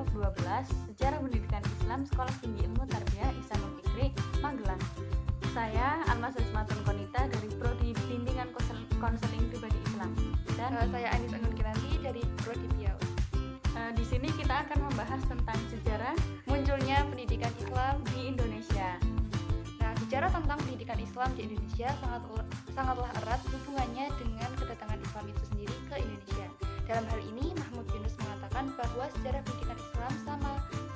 kelompok 12 Sejarah Pendidikan Islam Sekolah Tinggi Ilmu Tarbiyah Ihsanul Fikri, Magelang. Saya Almas Rismatun Konita dari Prodi Bimbingan Konseling Pribadi Islam. Dan saya Anis Anggun Kiranti dari Prodi Piau. Di sini kita akan membahas tentang sejarah munculnya pendidikan Islam di Indonesia. Nah, bicara tentang pendidikan Islam di Indonesia sangatlah erat hubungannya dengan kedatangan Islam itu sendiri ke Indonesia. Dalam hal ini, Mahmud Yunus mengatakan bahwa sejarah pendidikan Islam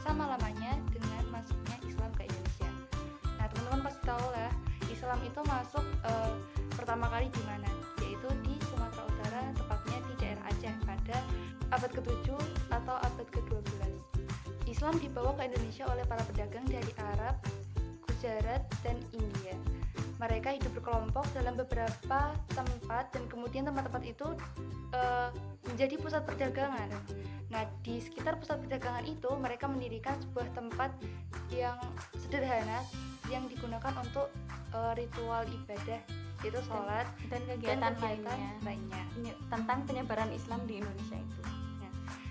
sama lamanya dengan masuknya Islam ke Indonesia. Nah, teman-teman pasti tahu lah, Islam itu masuk pertama kali di mana? Yaitu di Sumatera Utara, tepatnya di daerah Aceh pada abad ke-7 atau abad ke-12. Islam dibawa ke Indonesia oleh para pedagang dari Arab, Gujarat, dan India. Mereka hidup berkelompok dalam beberapa tempat dan kemudian tempat-tempat itu menjadi pusat perdagangan. Nah, di sekitar pusat perdagangan itu mereka mendirikan sebuah tempat yang sederhana yang digunakan untuk ritual ibadah, yaitu sholat dan kegiatan lainnya tentang penyebaran Islam di Indonesia itu.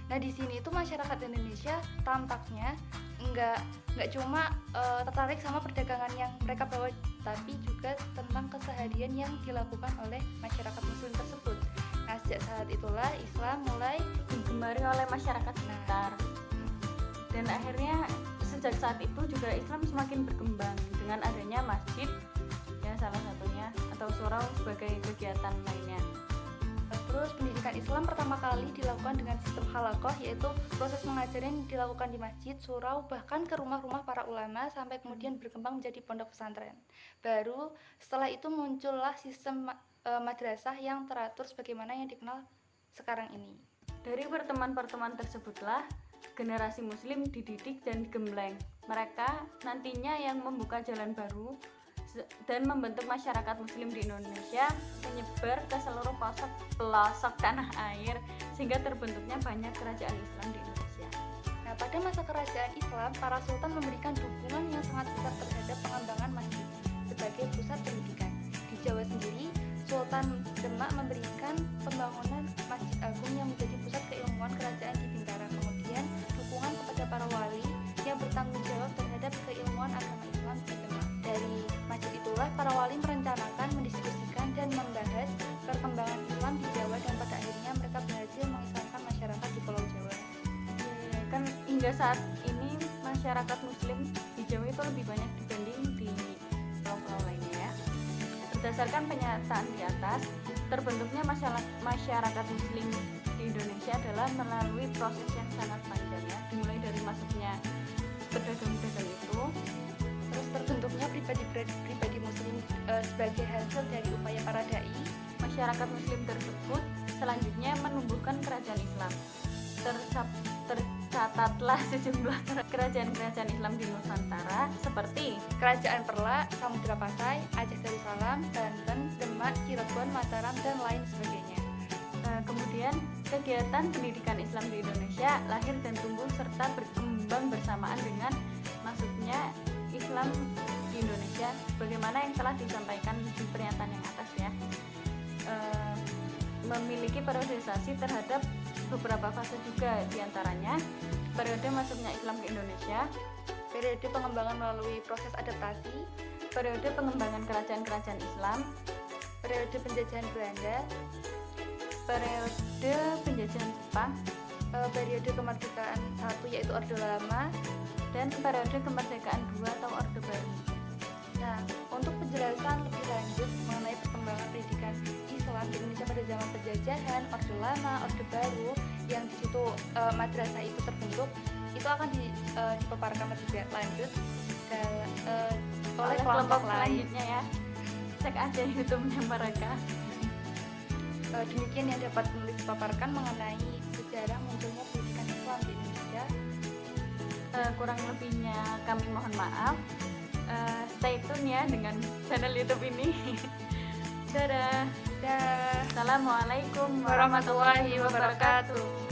Nah, di sini itu masyarakat Indonesia tampaknya nggak cuma tertarik sama perdagangan yang mereka bawa, tapi juga tentang keseharian yang dilakukan oleh masyarakat Muslim tersebut. Nah, sejak saat itulah Islam mulai digemari oleh masyarakat sekitar. Dan akhirnya sejak saat itu juga Islam semakin berkembang dengan adanya masjid, ya salah satunya, atau surau sebagai kegiatan lainnya. Terus pendidikan Islam pertama kali dilakukan dengan sistem halaqah, yaitu proses mengajar yang dilakukan di masjid, surau, bahkan ke rumah-rumah para ulama sampai kemudian berkembang menjadi pondok pesantren. Baru setelah itu muncullah sistem madrasah yang teratur sebagaimana yang dikenal sekarang ini. Dari pertemuan-pertemuan tersebutlah generasi muslim dididik dan digembleng. Mereka nantinya yang membuka jalan baru dan membentuk masyarakat muslim di Indonesia menyebar ke seluruh pelosok tanah air sehingga terbentuknya banyak kerajaan Islam di Indonesia. Nah, pada masa kerajaan Islam, para sultan memberikan dukungan yang sangat besar terhadap pengembangan masjid sebagai pusat pendidikan. Di Jawa sendiri, Sultan Demak memberikan pembangunan Masjid Agung yang menjadi pusat keilmuan kerajaan di Bintara. Kemudian dukungan kepada para wali yang bertanggung jawab terhadap keilmuan agama Islam di Demak. Dari masjid itulah para wali merencanakan, mendiskusikan, dan membahas perkembangan Islam di Jawa, dan pada akhirnya mereka berhasil mengislamkan masyarakat di Pulau Jawa. Kan hingga saat ini masyarakat muslim di Jawa itu lebih banyak dibanding di pulau-pulau lainnya ya. Berdasarkan pernyataan di atas, terbentuknya masyarakat muslim di Indonesia adalah melalui proses yang sangat panjang ya, dimulai dari masuknya pedagang-pedagang itu, terus terbentuknya pribadi muslim sebagai hasil dari upaya para dai. Masyarakat muslim tersebut selanjutnya menumbuhkan kerajaan Islam. Tercatatlah sejumlah kerajaan-kerajaan Islam di Nusantara seperti Kerajaan Perla, Samudra Pasai, Aceh Darussalam, Banten, Demak, Cirebon, Mataram, dan lain sebagainya. Kemudian kegiatan pendidikan Islam di Indonesia lahir dan tumbuh serta berkembang bersamaan dengan masuknya Islam di Indonesia, bagaimana yang telah disampaikan di pernyataan yang atas ya. Memiliki periodisasi terhadap beberapa fase juga, diantaranya periode masuknya Islam ke Indonesia, periode pengembangan melalui proses adaptasi, periode pengembangan kerajaan-kerajaan Islam, periode penjajahan Belanda, periode penjajahan Jepang, periode kemerdekaan 1 yaitu Orde Lama, dan periode kemerdekaan 2 atau Orde Baru. Nah, untuk penjelasan lebih lanjut mengenai perkembangan pendidikan Islam di Indonesia pada zaman penjajahan, Orde Lama, Orde Baru, yang di situ madrasah itu terbentuk, itu akan dipaparkan lebih lanjut oleh kelompok selanjutnya ya. Cek aja YouTube-nya mereka. Demikian yang dapat menulis paparkan mengenai sejarah munculnya pendidikan Islam di Indonesia. Kurang lebihnya kami mohon maaf. Stay tune ya dengan channel YouTube ini. Dadah. Assalamualaikum Assalamualaikum warahmatullahi wabarakatuh.